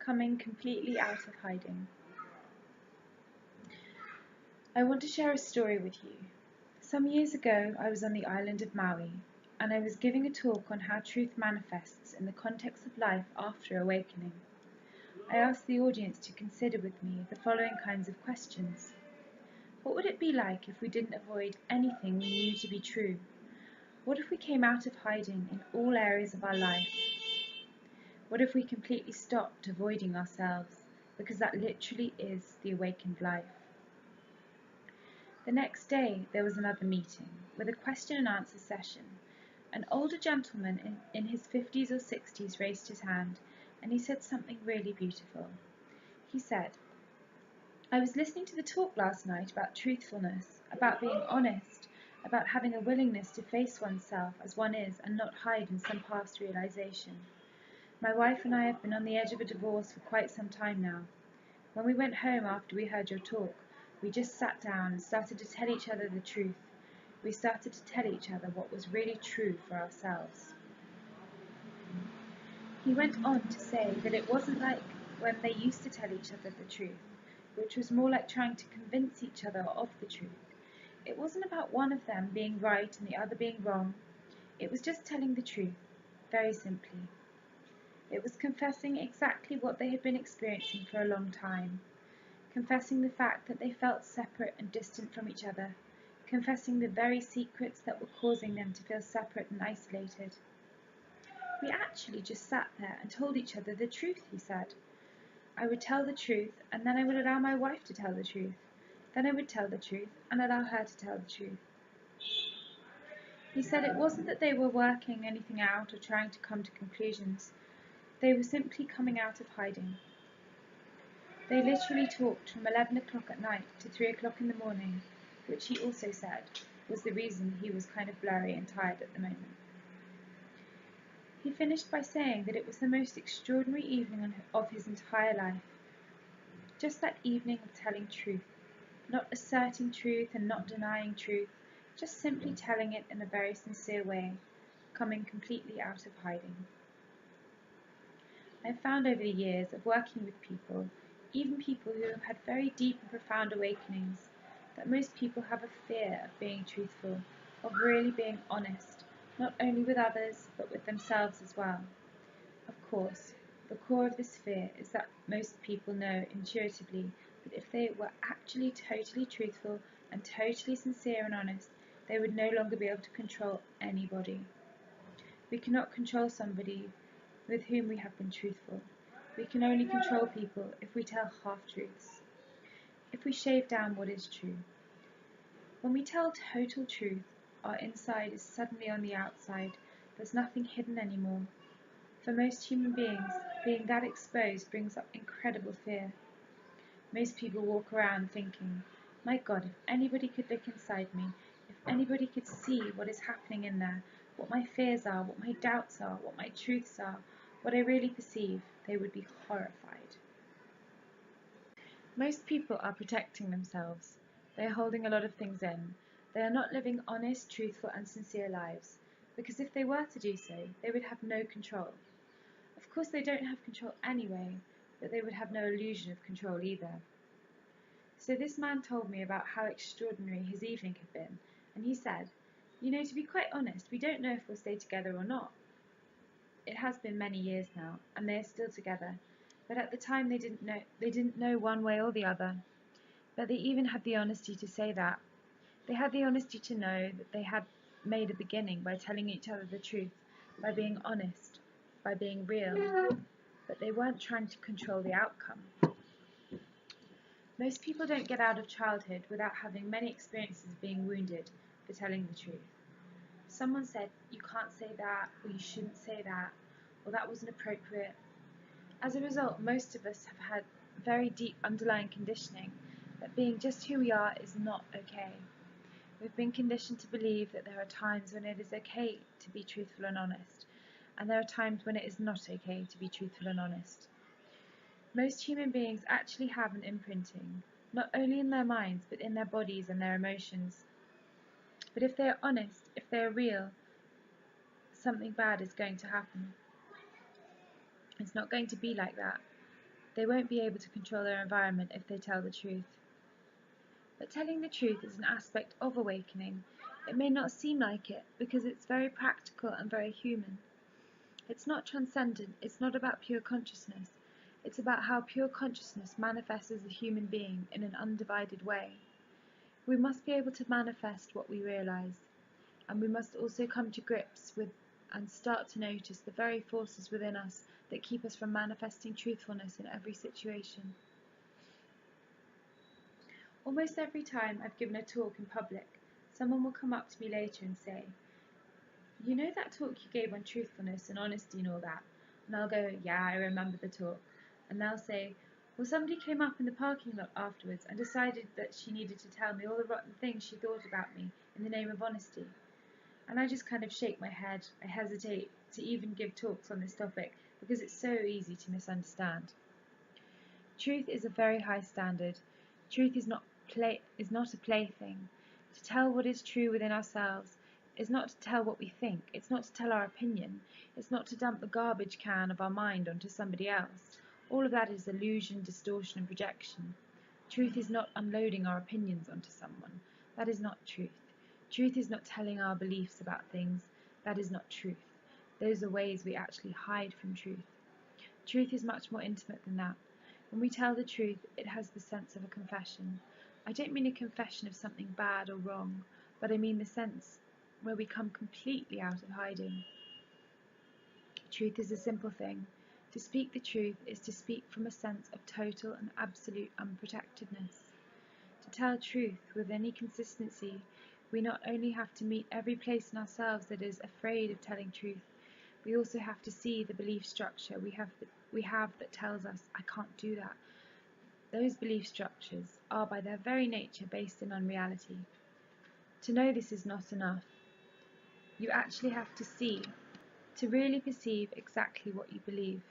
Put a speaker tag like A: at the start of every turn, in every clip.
A: coming completely out of hiding. I want to share a story with you. Some years ago, I was on the island of Maui, and I was giving a talk on how truth manifests in the context of life after awakening. I asked the audience to consider with me the following kinds of questions. What would it be like if we didn't avoid anything we knew to be true? What if we came out of hiding in all areas of our life? What if we completely stopped avoiding ourselves, because that literally is the awakened life? The next day there was another meeting, with a question and answer session. An older gentleman in his 50s or 60s raised his hand, and he said something really beautiful. He said, "I was listening to the talk last night about truthfulness, about being honest, about having a willingness to face oneself as one is and not hide in some past realization. My wife and I have been on the edge of a divorce for quite some time now. When we went home after we heard your talk, we just sat down and started to tell each other the truth. We started to tell each other what was really true for ourselves." He went on to say that it wasn't like when they used to tell each other the truth, which was more like trying to convince each other of the truth. It wasn't about one of them being right and the other being wrong. It was just telling the truth, very simply. It was confessing exactly what they had been experiencing for a long time. Confessing the fact that they felt separate and distant from each other, confessing the very secrets that were causing them to feel separate and isolated. "We actually just sat there and told each other the truth," he said. "I would tell the truth, and then I would allow my wife to tell the truth. Then I would tell the truth, and allow her to tell the truth." He said it wasn't that they were working anything out or trying to come to conclusions. They were simply coming out of hiding. They literally talked from 11 o'clock at night to 3 o'clock in the morning, which he also said was the reason he was kind of blurry and tired at the moment. He finished by saying that it was the most extraordinary evening of his entire life. Just that evening of telling truth, not asserting truth and not denying truth, just simply telling it in a very sincere way, coming completely out of hiding. I've found over the years of working with people, even people who have had very deep and profound awakenings, that most people have a fear of being truthful, of really being honest, not only with others, but with themselves as well. Of course, the core of this fear is that most people know intuitively that if they were actually totally truthful and totally sincere and honest, they would no longer be able to control anybody. We cannot control somebody with whom we have been truthful. We can only control people if we tell half-truths, if we shave down what is true. When we tell total truth, our inside is suddenly on the outside. There's nothing hidden anymore. For most human beings, being that exposed brings up incredible fear. Most people walk around thinking, "My God, if anybody could look inside me, if anybody could see what is happening in there, what my fears are, what my doubts are, what my truths are, what I really perceive, they would be horrified." Most people are protecting themselves. They are holding a lot of things in. They are not living honest, truthful and sincere lives, because if they were to do so, they would have no control. Of course they don't have control anyway, but they would have no illusion of control either. So this man told me about how extraordinary his evening had been, and he said, "To be quite honest, we don't know if we'll stay together or not. It has been many years now, and they are still together, but at the time they didn't know one way or the other. But they even had the honesty to say that. They had the honesty to know that they had made a beginning by telling each other the truth, by being honest, by being real, but they weren't trying to control the outcome." Most people don't get out of childhood without having many experiences of being wounded for telling the truth. Someone said, "You can't say that," or "You shouldn't say that," or "That wasn't appropriate." As a result, most of us have had very deep underlying conditioning that being just who we are is not okay. We've been conditioned to believe that there are times when it is okay to be truthful and honest, and there are times when it is not okay to be truthful and honest. Most human beings actually have an imprinting, not only in their minds, but in their bodies and their emotions. But if they are honest, if they are real, something bad is going to happen. It's not going to be like that. They won't be able to control their environment if they tell the truth. But telling the truth is an aspect of awakening. It may not seem like it because it's very practical and very human. It's not transcendent, it's not about pure consciousness. It's about how pure consciousness manifests as a human being in an undivided way. We must be able to manifest what we realize, and we must also come to grips with and start to notice the very forces within us that keep us from manifesting truthfulness in every situation. Almost every time I've given a talk in public, someone will come up to me later and say, "You know that talk you gave on truthfulness and honesty and all that?" And I'll go, "Yeah, I remember the talk." And they'll say, "Well, somebody came up in the parking lot afterwards and decided that she needed to tell me all the rotten things she thought about me in the name of honesty." And I just kind of shake my head. I hesitate to even give talks on this topic because it's so easy to misunderstand. Truth is a very high standard. Truth is not a plaything. To tell what is true within ourselves is not to tell what we think. It's not to tell our opinion. It's not to dump the garbage can of our mind onto somebody else. All of that is illusion, distortion, and projection. Truth is not unloading our opinions onto someone. That is not truth. Truth is not telling our beliefs about things. That is not truth. Those are ways we actually hide from truth. Truth is much more intimate than that. When we tell the truth, it has the sense of a confession. I don't mean a confession of something bad or wrong, but I mean the sense where we come completely out of hiding. Truth is a simple thing. To speak the truth is to speak from a sense of total and absolute unprotectedness. To tell truth with any consistency, we not only have to meet every place in ourselves that is afraid of telling truth, we also have to see the belief structure we have that tells us, "I can't do that." Those belief structures are by their very nature based in unreality. To know this is not enough. You actually have to see, to really perceive exactly what you believe.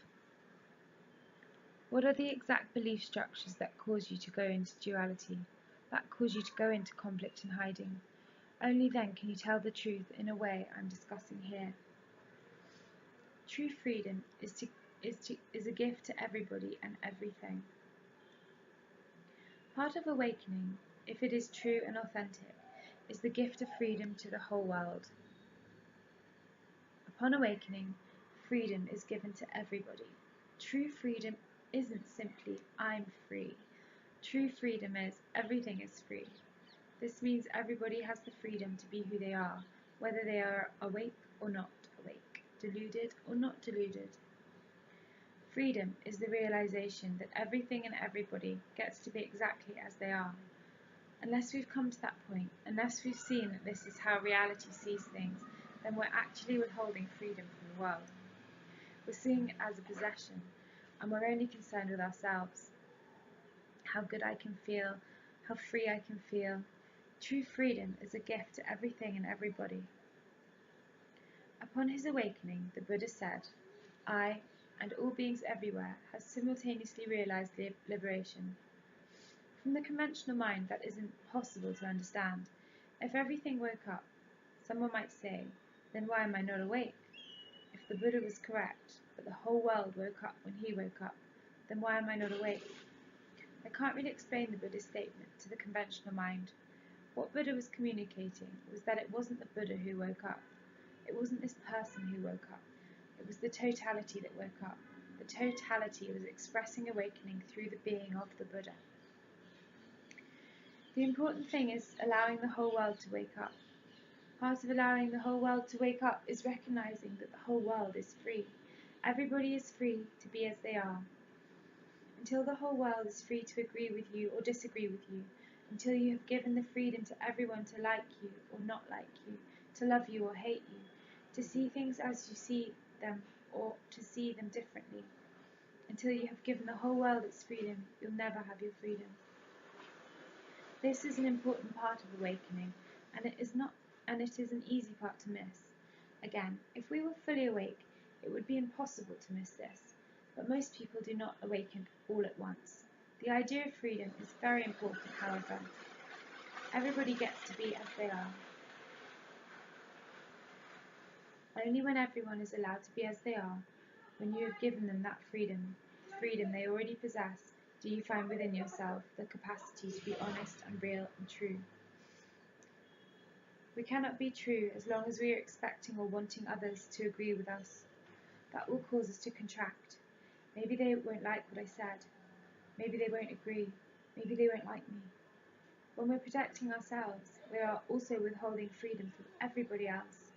A: What are the exact belief structures that cause you to go into duality, that cause you to go into conflict and hiding? Only then can you tell the truth in a way I'm discussing here. True freedom is a gift to everybody and everything. Part of awakening, if it is true and authentic, is the gift of freedom to the whole world. Upon awakening, freedom is given to everybody. True freedom isn't simply "I'm free." True freedom is everything is free. This means everybody has the freedom to be who they are, whether they are awake or not awake, deluded or not deluded. Freedom is the realization that everything and everybody gets to be exactly as they are. Unless we've come to that point, unless we've seen that this is how reality sees things, then we're actually withholding freedom from the world. We're seeing it as a possession, and we're only concerned with ourselves. How good I can feel, how free I can feel. True freedom is a gift to everything and everybody. Upon his awakening, the Buddha said, "I, and all beings everywhere, have simultaneously realized liberation." From the conventional mind, that isn't possible to understand. If everything woke up, someone might say, then why am I not awake? If the Buddha was correct, but the whole world woke up when he woke up, then why am I not awake? I can't really explain the Buddha's statement to the conventional mind. What Buddha was communicating was that it wasn't the Buddha who woke up. It wasn't this person who woke up. It was the totality that woke up. The totality was expressing awakening through the being of the Buddha. The important thing is allowing the whole world to wake up. Part of allowing the whole world to wake up is recognizing that the whole world is free. Everybody is free to be as they are. Until the whole world is free to agree with you or disagree with you, until you have given the freedom to everyone to like you or not like you, to love you or hate you, to see things as you see them or to see them differently, until you have given the whole world its freedom, you'll never have your freedom. This is an important part of awakening, and it is an easy part to miss. Again, if we were fully awake, it would be impossible to miss this, but most people do not awaken all at once. The idea of freedom is very important, however. Everybody gets to be as they are. Only when everyone is allowed to be as they are, when you have given them that freedom freedom they already possess do you find within yourself the capacity to be honest and real and true? We cannot be true as long as we are expecting or wanting others to agree with us. That will cause us to contract. Maybe they won't like what I said. Maybe they won't agree. Maybe they won't like me. When we're protecting ourselves, we are also withholding freedom from everybody else.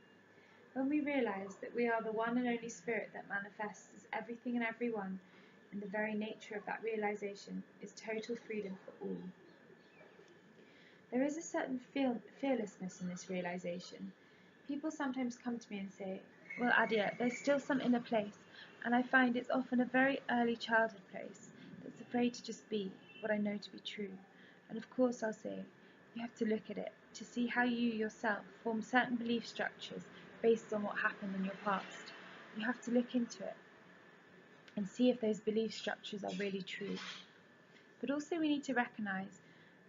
A: When we realize that we are the one and only spirit that manifests as everything and everyone, and the very nature of that realization is total freedom for all. There is a certain fearlessness in this realization. People sometimes come to me and say, well, Adya, there's still some inner place, and I find it's often a very early childhood place that's afraid to just be what I know to be true. And of course I'll say, you have to look at it to see how you yourself form certain belief structures based on what happened in your past. You have to look into it and see if those belief structures are really true. But also we need to recognize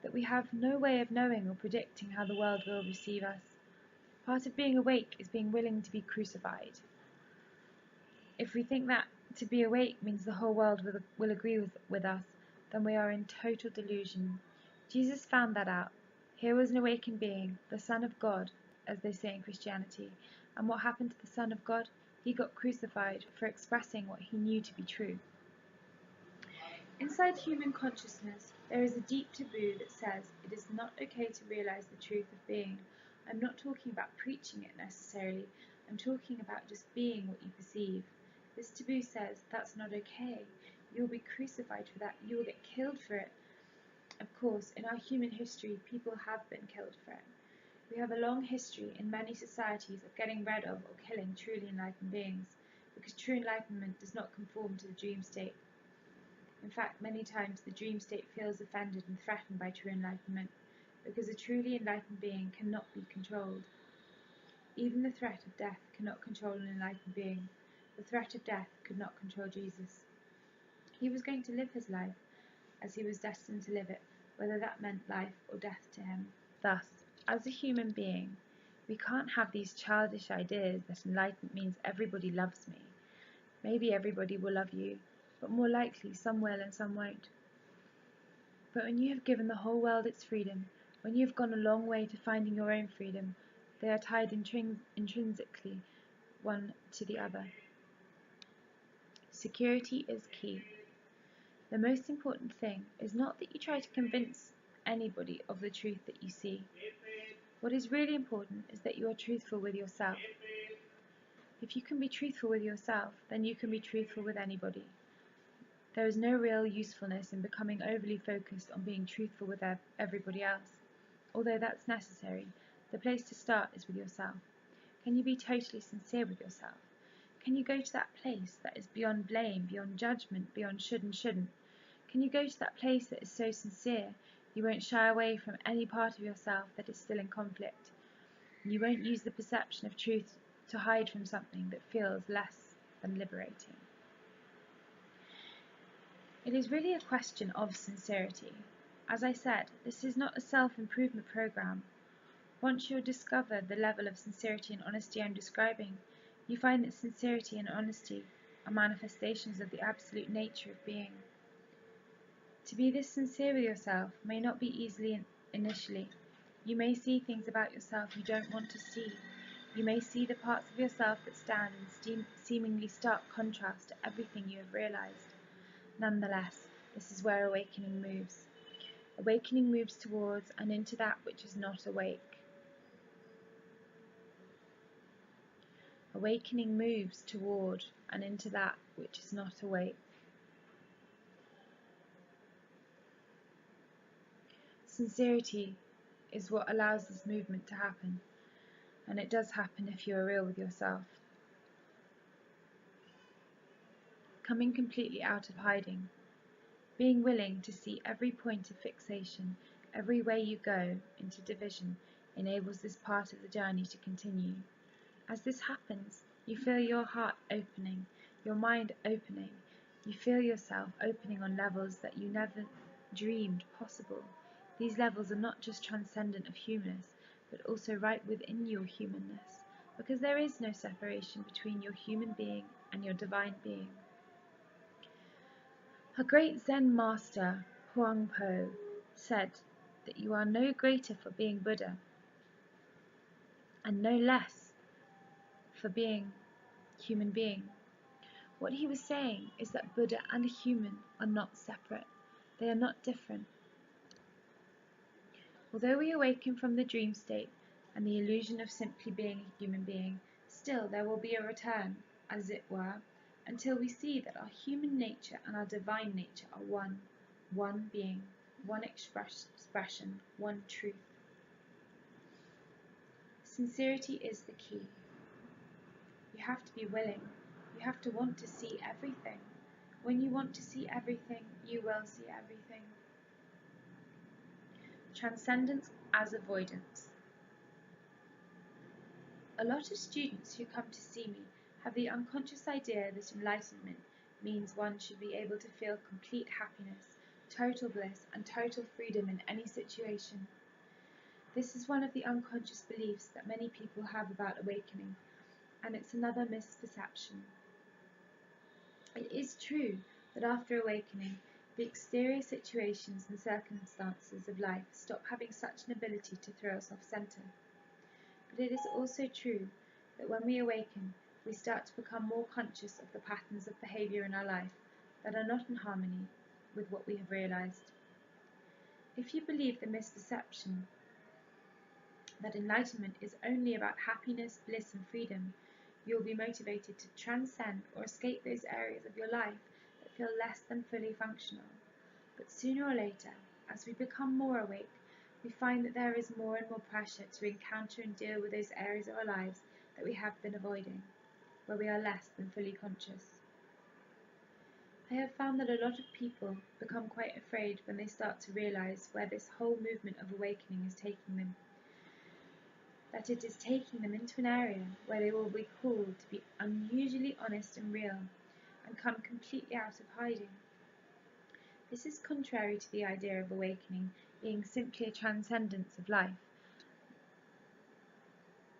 A: that we have no way of knowing or predicting how the world will receive us. Part of being awake is being willing to be crucified. If we think that to be awake means the whole world will agree with us, then we are in total delusion. Jesus found that out. Here was an awakened being, the Son of God, as they say in Christianity. And what happened to the Son of God? He got crucified for expressing what he knew to be true. Inside human consciousness, there is a deep taboo that says it is not okay to realize the truth of being. I'm not talking about preaching it necessarily, I'm talking about just being what you perceive. This taboo says that's not okay. You will be crucified for that, you will get killed for it. Of course, in our human history, people have been killed for it. We have a long history in many societies of getting rid of or killing truly enlightened beings, because true enlightenment does not conform to the dream state. In fact, many times the dream state feels offended and threatened by true enlightenment, because a truly enlightened being cannot be controlled. Even the threat of death cannot control an enlightened being. The threat of death could not control Jesus. He was going to live his life as he was destined to live it, whether that meant life or death to him. Thus, as a human being, we can't have these childish ideas that enlightenment means everybody loves me. Maybe everybody will love you, but more likely some will and some won't. But when you have given the whole world its freedom, when you have gone a long way to finding your own freedom, they are tied intrinsically one to the other. Security is key. The most important thing is not that you try to convince anybody of the truth that you see. What is really important is that you are truthful with yourself. If you can be truthful with yourself, then you can be truthful with anybody. There is no real usefulness in becoming overly focused on being truthful with everybody else. Although that's necessary, the place to start is with yourself. Can you be totally sincere with yourself? Can you go to that place that is beyond blame, beyond judgment, beyond should and shouldn't? Can you go to that place that is so sincere you won't shy away from any part of yourself that is still in conflict? You won't use the perception of truth to hide from something that feels less than liberating. It is really a question of sincerity. As I said, this is not a self-improvement program. Once you discover the level of sincerity and honesty I'm describing, you find that sincerity and honesty are manifestations of the absolute nature of being. To be this sincere with yourself may not be easy initially. You may see things about yourself you don't want to see. You may see the parts of yourself that stand in seemingly stark contrast to everything you have realized. Nonetheless, this is where awakening moves. Awakening moves towards and into that which is not awake. Awakening moves toward and into that which is not awake. Sincerity is what allows this movement to happen, and it does happen if you are real with yourself. Coming completely out of hiding, being willing to see every point of fixation, every way you go into division, enables this part of the journey to continue. As this happens, you feel your heart opening, your mind opening. You feel yourself opening on levels that you never dreamed possible. These levels are not just transcendent of humanness, but also right within your humanness, because there is no separation between your human being and your divine being. A great Zen master, Huang Po, said that you are no greater for being Buddha and no less for being human being. What he was saying is that Buddha and a human are not separate. They are not different. Although we awaken from the dream state and the illusion of simply being a human being, still there will be a return, as it were, until we see that our human nature and our divine nature are one being, one expression, one truth. Sincerity is the key. You have to be willing. You have to want to see everything. When you want to see everything, you will see everything. Transcendence as avoidance. A lot of students who come to see me have the unconscious idea that enlightenment means one should be able to feel complete happiness, total bliss, and total freedom in any situation. This is one of the unconscious beliefs that many people have about awakening, and it's another misperception. It is true that after awakening, the exterior situations and circumstances of life stop having such an ability to throw us off centre. But it is also true that when we awaken, we start to become more conscious of the patterns of behaviour in our life that are not in harmony with what we have realised. If you believe the misperception that enlightenment is only about happiness, bliss and freedom, you will be motivated to transcend or escape those areas of your life that feel less than fully functional. But sooner or later, as we become more awake, we find that there is more and more pressure to encounter and deal with those areas of our lives that we have been avoiding, where we are less than fully conscious. I have found that a lot of people become quite afraid when they start to realise where this whole movement of awakening is taking them. That it is taking them into an area where they will be called to be unusually honest and real, and come completely out of hiding. This is contrary to the idea of awakening being simply a transcendence of life,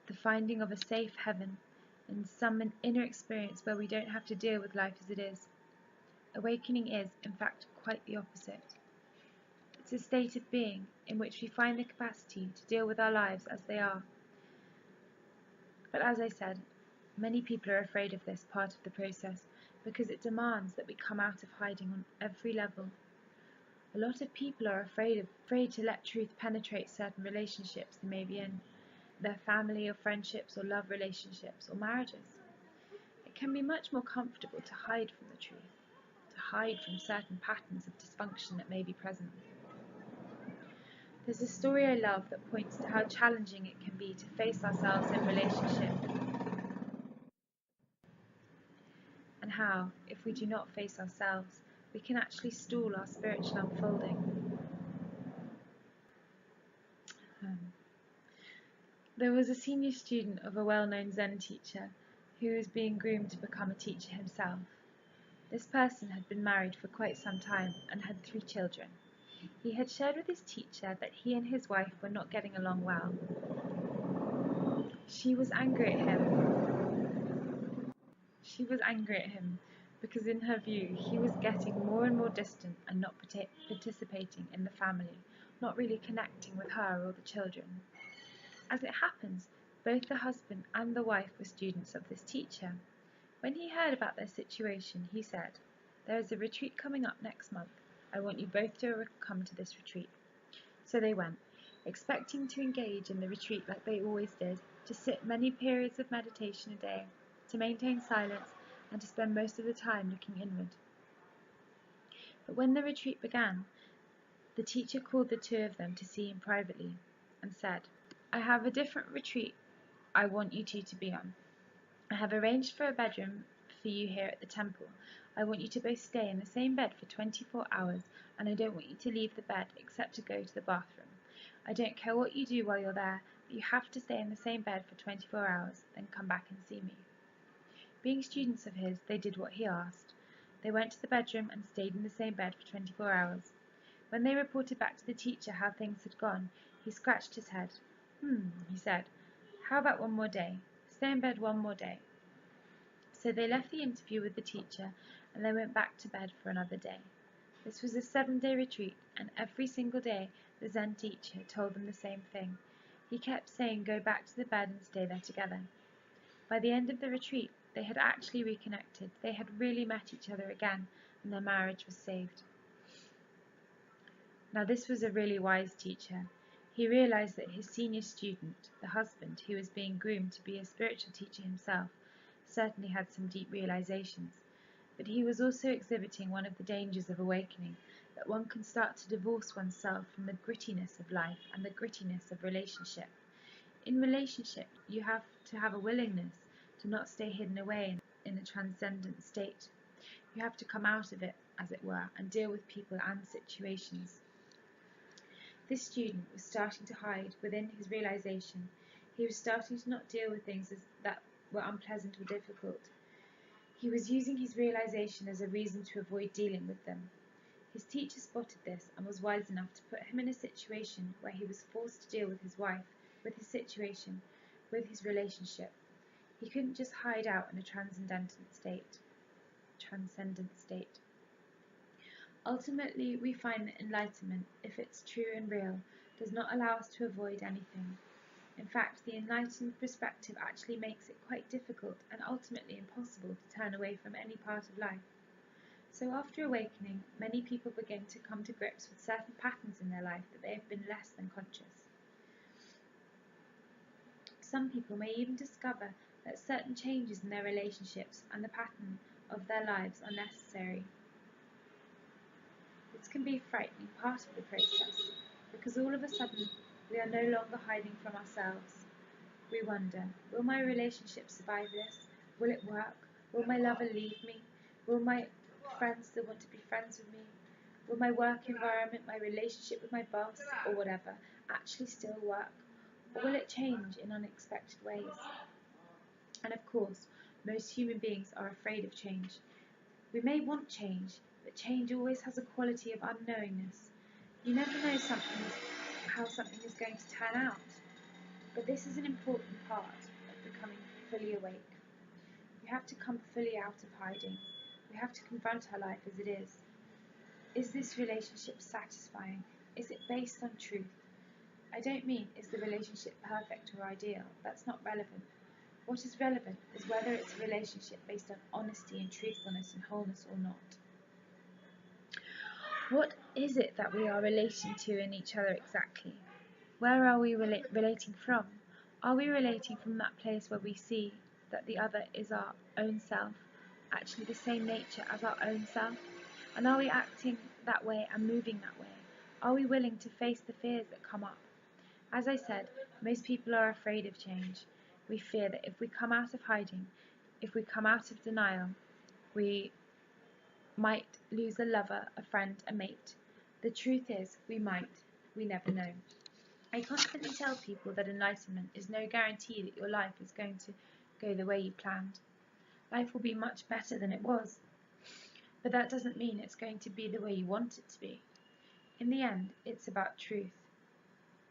A: the finding of a safe heaven, and some inner experience where we don't have to deal with life as it is. Awakening is, in fact, quite the opposite. It's a state of being in which we find the capacity to deal with our lives as they are. But as I said, many people are afraid of this part of the process because it demands that we come out of hiding on every level. A lot of people are afraid to let truth penetrate certain relationships they may be in, their family or friendships or love relationships or marriages. It can be much more comfortable to hide from the truth, to hide from certain patterns of dysfunction that may be present. There's a story I love that points to how challenging it can be to face ourselves in relationship, and how, if we do not face ourselves, we can actually stall our spiritual unfolding. There was a senior student of a well-known Zen teacher who was being groomed to become a teacher himself. This person had been married for quite some time and had 3 children. He had shared with his teacher that he and his wife were not getting along well. She was angry at him because in her view he was getting more and more distant and not participating in the family, not really connecting with her or the children. As it happens, both the husband and the wife were students of this teacher. When he heard about their situation, he said, "There is a retreat coming up next month. I want you both to come to this retreat." So they went, expecting to engage in the retreat like they always did, to sit many periods of meditation a day, to maintain silence, and to spend most of the time looking inward. But when the retreat began, the teacher called the 2 of them to see him privately and said, "I have a different retreat I want you 2 to be on. I have arranged for a bedroom for you here at the temple. I want you to both stay in the same bed for 24 hours, and I don't want you to leave the bed except to go to the bathroom. I don't care what you do while you're there, but you have to stay in the same bed for 24 hours, then come back and see me." Being students of his, they did what he asked. They went to the bedroom and stayed in the same bed for 24 hours. When they reported back to the teacher how things had gone, he scratched his head. He said, "How about one more day? Stay in bed one more day." So they left the interview with the teacher and they went back to bed for another day. This was a 7-day retreat, and every single day the Zen teacher told them the same thing. He kept saying, go back to the bed and stay there together. By the end of the retreat, they had actually reconnected. They had really met each other again, and their marriage was saved. Now this was a really wise teacher. He realized that his senior student, the husband, who was being groomed to be a spiritual teacher himself, certainly had some deep realizations. But he was also exhibiting one of the dangers of awakening, that one can start to divorce oneself from the grittiness of life and the grittiness of relationship. In relationship, you have to have a willingness to not stay hidden away in a transcendent state. You have to come out of it, as it were, and deal with people and situations. This student was starting to hide within his realization. He was starting to not deal with things that were unpleasant or difficult. He was using his realization as a reason to avoid dealing with them. His teacher spotted this and was wise enough to put him in a situation where he was forced to deal with his wife, with his situation, with his relationship. He couldn't just hide out in a transcendent state. Ultimately, we find that enlightenment, if it's true and real, does not allow us to avoid anything. In fact, the enlightened perspective actually makes it quite difficult and ultimately impossible to turn away from any part of life. So after awakening, many people begin to come to grips with certain patterns in their life that they have been less than conscious. Some people may even discover that certain changes in their relationships and the pattern of their lives are necessary. This can be a frightening part of the process, because all of a sudden we are no longer hiding from ourselves. We wonder, will my relationship survive this? Will it work? Will my lover leave me? Will my friends still want to be friends with me? Will my work environment, my relationship with my boss, or whatever, actually still work? Or will it change in unexpected ways? And of course, most human beings are afraid of change. We may want change, but change always has a quality of unknowingness. You never know how something is going to turn out. But this is an important part of becoming fully awake. We have to come fully out of hiding. We have to confront our life as it is. Is this relationship satisfying? Is it based on truth? I don't mean, is the relationship perfect or ideal? That's not relevant. What is relevant is whether it's a relationship based on honesty and truthfulness and wholeness or not. What is it that we are relating to in each other exactly? Where are we relating from? Are we relating from that place where we see that the other is our own self, actually the same nature as our own self? And are we acting that way and moving that way? Are we willing to face the fears that come up? As I said, most people are afraid of change. We fear that if we come out of hiding, if we come out of denial, we might lose a lover, a friend, a mate. The truth is, we might. We never know. I constantly tell people that enlightenment is no guarantee that your life is going to go the way you planned. Life will be much better than it was, but that doesn't mean it's going to be the way you want it to be. In the end, it's about truth.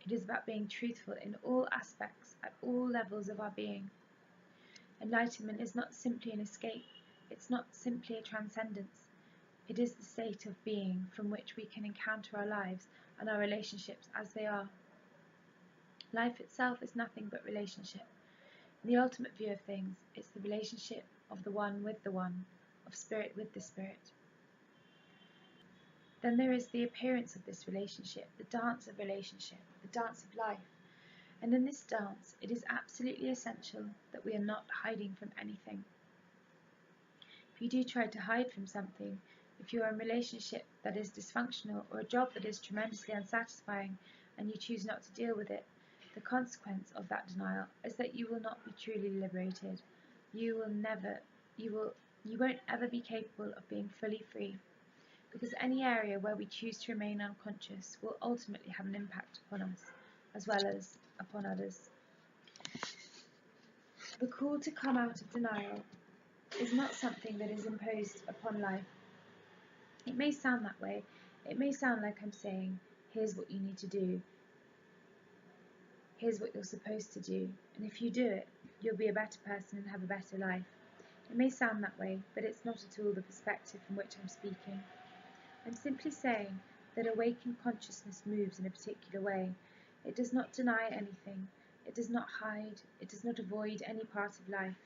A: It is about being truthful in all aspects, at all levels of our being. Enlightenment is not simply an escape. It's not simply a transcendence. It is the state of being from which we can encounter our lives and our relationships as they are. Life itself is nothing but relationship. In the ultimate view of things, it's the relationship of the one with the one, of spirit with the spirit. Then there is the appearance of this relationship, the dance of relationship, the dance of life. And in this dance, it is absolutely essential that we are not hiding from anything. If you do try to hide from something, if you are in a relationship that is dysfunctional or a job that is tremendously unsatisfying and you choose not to deal with it, the consequence of that denial is that you will not be truly liberated. You won't ever be capable of being fully free, because any area where we choose to remain unconscious will ultimately have an impact upon us, as well as upon others. The call to come out of denial is not something that is imposed upon life. It may sound that way. It may sound like I'm saying, here's what you need to do. Here's what you're supposed to do. And if you do it, you'll be a better person and have a better life. It may sound that way, but it's not at all the perspective from which I'm speaking. I'm simply saying that awakened consciousness moves in a particular way. It does not deny anything. It does not hide. It does not avoid any part of life.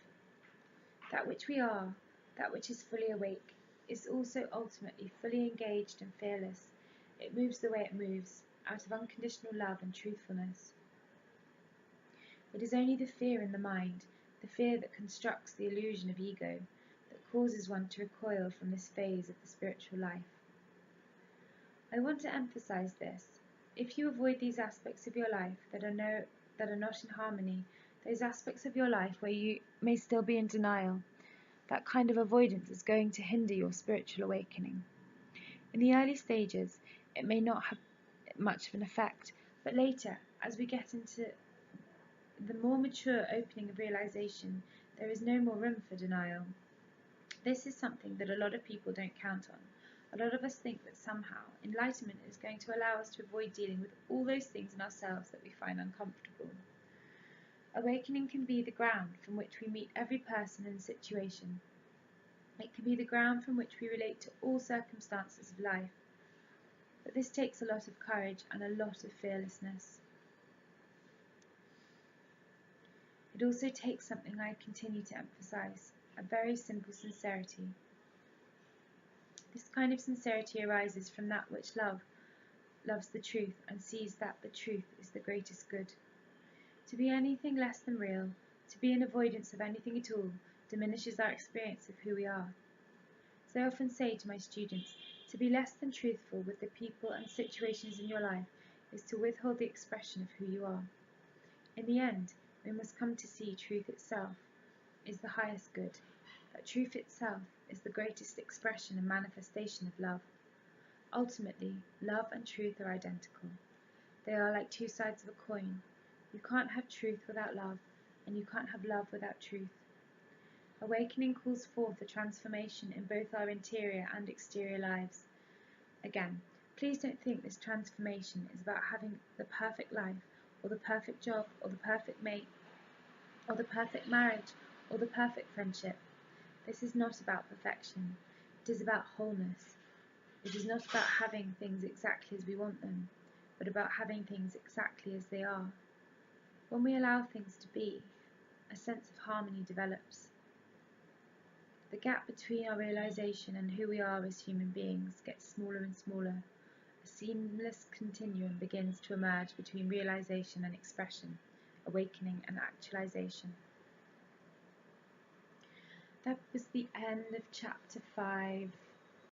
A: That which we are, that which is fully awake, is also ultimately fully engaged and fearless. It moves the way it moves, out of unconditional love and truthfulness. It is only the fear in the mind, the fear that constructs the illusion of ego, that causes one to recoil from this phase of the spiritual life. I want to emphasize this. If you avoid these aspects of your life that are not in harmony, those aspects of your life where you may still be in denial, that kind of avoidance is going to hinder your spiritual awakening. In the early stages, it may not have much of an effect, but later, as we get into the more mature opening of realization, there is no more room for denial. This is something that a lot of people don't count on. A lot of us think that somehow enlightenment is going to allow us to avoid dealing with all those things in ourselves that we find uncomfortable. Awakening can be the ground from which we meet every person and situation. It can be the ground from which we relate to all circumstances of life. But this takes a lot of courage and a lot of fearlessness. It also takes something I continue to emphasize, a very simple sincerity. This kind of sincerity arises from that which loves the truth and sees that the truth is the greatest good. To be anything less than real, to be in avoidance of anything at all, diminishes our experience of who we are. So I often say to my students, to be less than truthful with the people and situations in your life is to withhold the expression of who you are. In the end, we must come to see truth itself is the highest good, that truth itself is the greatest expression and manifestation of love. Ultimately, love and truth are identical. They are like two sides of a coin. You can't have truth without love, and you can't have love without truth. Awakening calls forth a transformation in both our interior and exterior lives. Again, please don't think this transformation is about having the perfect life, or the perfect job, or the perfect mate, or the perfect marriage, or the perfect friendship. This is not about perfection. It is about wholeness. It is not about having things exactly as we want them, but about having things exactly as they are. When we allow things to be, a sense of harmony develops. The gap between our realization and who we are as human beings gets smaller and smaller. A seamless continuum begins to emerge between realization and expression, awakening and actualization. That was the end of chapter 5.